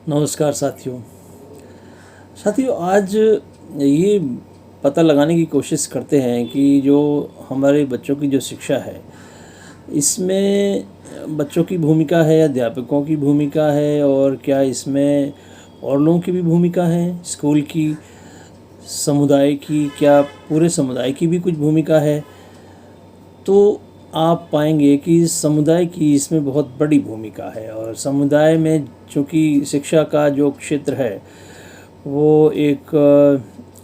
नमस्कार साथियों आज ये पता लगाने की कोशिश करते हैं कि जो हमारे बच्चों की जो शिक्षा है इसमें बच्चों की भूमिका है, अध्यापकों की भूमिका है और क्या इसमें और लोगों की भी भूमिका है, स्कूल की, समुदाय की, क्या पूरे समुदाय की भी कुछ भूमिका है। तो आप पाएंगे कि समुदाय की इसमें बहुत बड़ी भूमिका है और समुदाय में चूँकि शिक्षा का जो क्षेत्र है वो एक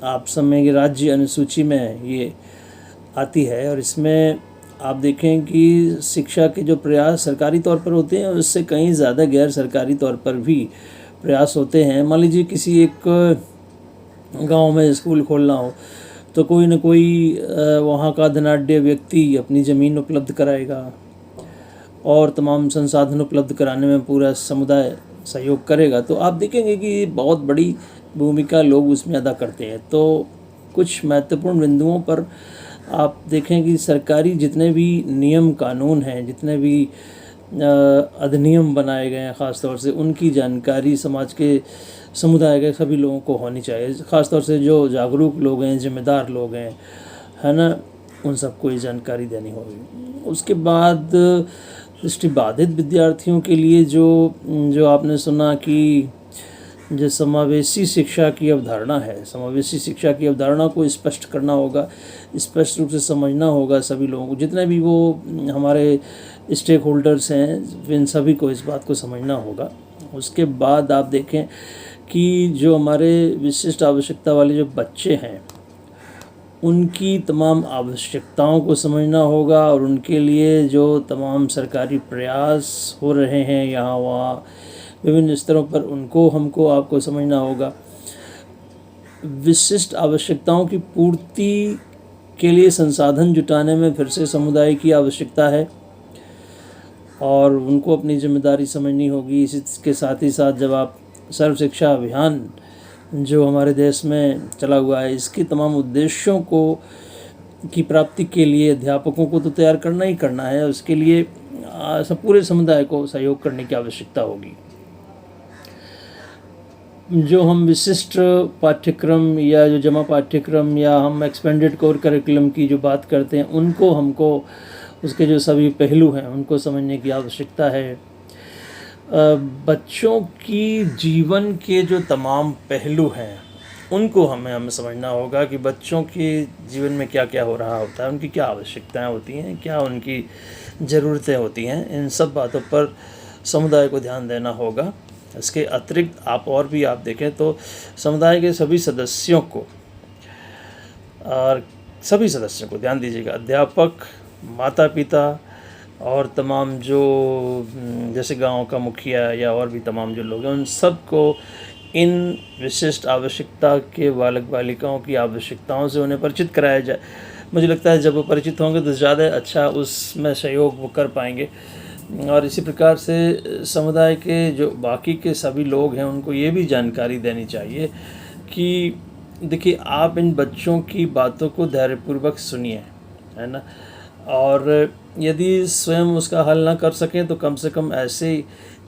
आप समय की राज्य अनुसूची में ये आती है और इसमें आप देखें कि शिक्षा के जो प्रयास सरकारी तौर पर होते हैं उससे कहीं ज़्यादा गैर सरकारी तौर पर भी प्रयास होते हैं। मान लीजिए किसी एक गांव में स्कूल खोलना हो तो कोई न कोई वहाँ का धनाढ्य व्यक्ति अपनी ज़मीन उपलब्ध कराएगा और तमाम संसाधन उपलब्ध कराने में पूरा समुदाय सहयोग करेगा। तो आप देखेंगे कि बहुत बड़ी भूमिका लोग उसमें अदा करते हैं। तो कुछ महत्वपूर्ण बिंदुओं पर आप देखें कि सरकारी जितने भी नियम कानून हैं, जितने भी अधिनियम बनाए गए हैं, ख़ास तौर से उनकी जानकारी समाज के समुदाय के सभी लोगों को होनी चाहिए। ख़ास तौर से जो जागरूक लोग हैं, जिम्मेदार लोग हैं, है ना, उन सबको ये जानकारी देनी होगी। उसके बाद दृष्टिबाधित विद्यार्थियों के लिए जो आपने सुना कि जो समावेशी शिक्षा की अवधारणा है, समावेशी शिक्षा की अवधारणा को स्पष्ट करना होगा, स्पष्ट रूप से समझना होगा सभी लोगों को, जितने भी वो हमारे स्टेक होल्डर्स हैं, इन सभी को इस बात को समझना होगा। उसके बाद आप देखें कि जो हमारे विशिष्ट आवश्यकता वाले जो बच्चे हैं उनकी तमाम आवश्यकताओं को समझना होगा और उनके लिए जो तमाम सरकारी प्रयास हो रहे हैं यहाँ वहाँ विभिन्न स्तरों पर उनको हमको आपको समझना होगा। विशिष्ट आवश्यकताओं की पूर्ति के लिए संसाधन जुटाने में फिर से समुदाय की आवश्यकता है और उनको अपनी जिम्मेदारी समझनी होगी। इसी के साथ ही साथ जब आप सर्व शिक्षा अभियान जो हमारे देश में चला हुआ है, इसके तमाम उद्देश्यों को की प्राप्ति के लिए अध्यापकों को तो तैयार करना ही करना है, उसके लिए सब पूरे समुदाय को सहयोग करने की आवश्यकता होगी। जो हम विशिष्ट पाठ्यक्रम या जो जमा पाठ्यक्रम या हम एक्सपेंडेड कोर करिकुलम की जो बात करते हैं उनको हमको उसके जो सभी पहलू हैं उनको समझने की आवश्यकता है। बच्चों की जीवन के जो तमाम पहलू हैं उनको हमें समझना होगा कि बच्चों के जीवन में क्या क्या हो रहा होता है, उनकी क्या आवश्यकताएं होती हैं, क्या उनकी ज़रूरतें होती हैं। इन सब बातों पर समुदाय को ध्यान देना होगा। इसके अतिरिक्त आप देखें तो समुदाय के सभी सदस्यों को ध्यान दीजिएगा, अध्यापक, माता पिता और तमाम जो जैसे गांव का मुखिया या और भी तमाम जो लोग हैं उन सब को इन विशिष्ट आवश्यकता के बालक बालिकाओं की आवश्यकताओं से उन्हें परिचित कराया जाए। मुझे लगता है जब वो परिचित होंगे तो ज़्यादा अच्छा उसमें सहयोग वो कर पाएंगे। और इसी प्रकार से समुदाय के जो बाकी के सभी लोग हैं उनको ये भी जानकारी देनी चाहिए कि देखिए आप इन बच्चों की बातों को धैर्यपूर्वक सुनिए, है ना, और यदि स्वयं उसका हल ना कर सकें तो कम से कम ऐसे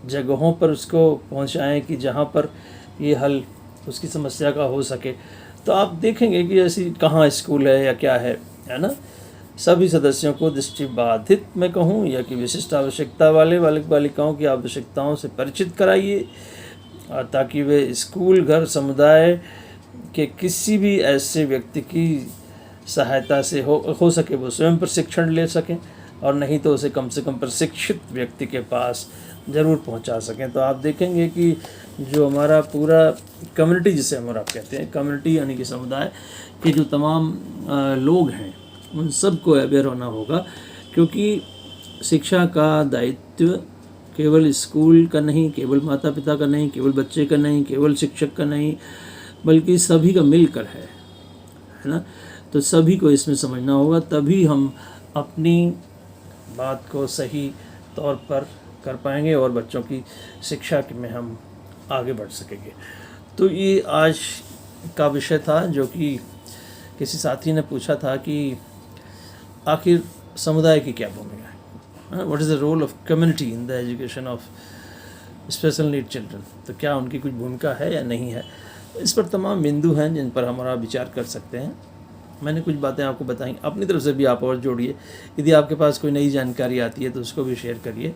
जगहों पर उसको पहुंचाएं कि जहां पर ये हल उसकी समस्या का हो सके। तो आप देखेंगे कि ऐसी कहाँ स्कूल है या क्या है ना। सभी सदस्यों को दृष्टिबाधित मैं कहूँ या कि विशिष्ट आवश्यकता वाले बालक बालिकाओं की आवश्यकताओं से परिचित कराइए और ताकि वे स्कूल, घर, समुदाय के किसी भी ऐसे व्यक्ति की सहायता से हो सके वो स्वयं प्रशिक्षण ले सकें और नहीं तो उसे कम से कम प्रशिक्षित व्यक्ति के पास ज़रूर पहुंचा सकें। तो आप देखेंगे कि जो हमारा पूरा कम्युनिटी जिसे हम आप कहते हैं, कम्युनिटी यानी कि समुदाय के जो तमाम लोग हैं उन सब को अवेयर होना होगा, क्योंकि शिक्षा का दायित्व केवल स्कूल का नहीं, केवल माता पिता का नहीं, केवल बच्चे का नहीं, केवल शिक्षक का नहीं, बल्कि सभी का मिलकर है ना। तो सभी को इसमें समझना होगा, तभी हम अपनी बात को सही तौर पर कर पाएंगे और बच्चों की शिक्षा में हम आगे बढ़ सकेंगे। तो ये आज का विषय था जो कि किसी साथी ने पूछा था कि आखिर समुदाय की क्या भूमिका है, what is the role of community in the education of special need children, तो क्या उनकी कुछ भूमिका है या नहीं है। इस पर तमाम बिंदु हैं जिन पर हमारा विचार कर सकते हैं। मैंने कुछ बातें आपको बताई, अपनी तरफ से भी आप और जोड़िए। यदि आपके पास कोई नई जानकारी आती है तो उसको भी शेयर करिए।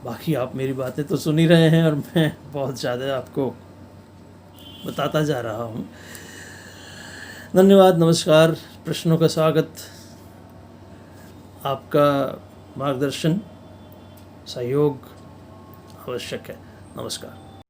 बाकी आप मेरी बातें तो सुन ही रहे हैं और मैं बहुत ज़्यादा आपको बताता जा रहा हूँ। धन्यवाद, नमस्कार, प्रश्नों का स्वागत, आपका मार्गदर्शन सहयोग आवश्यक है। नमस्कार।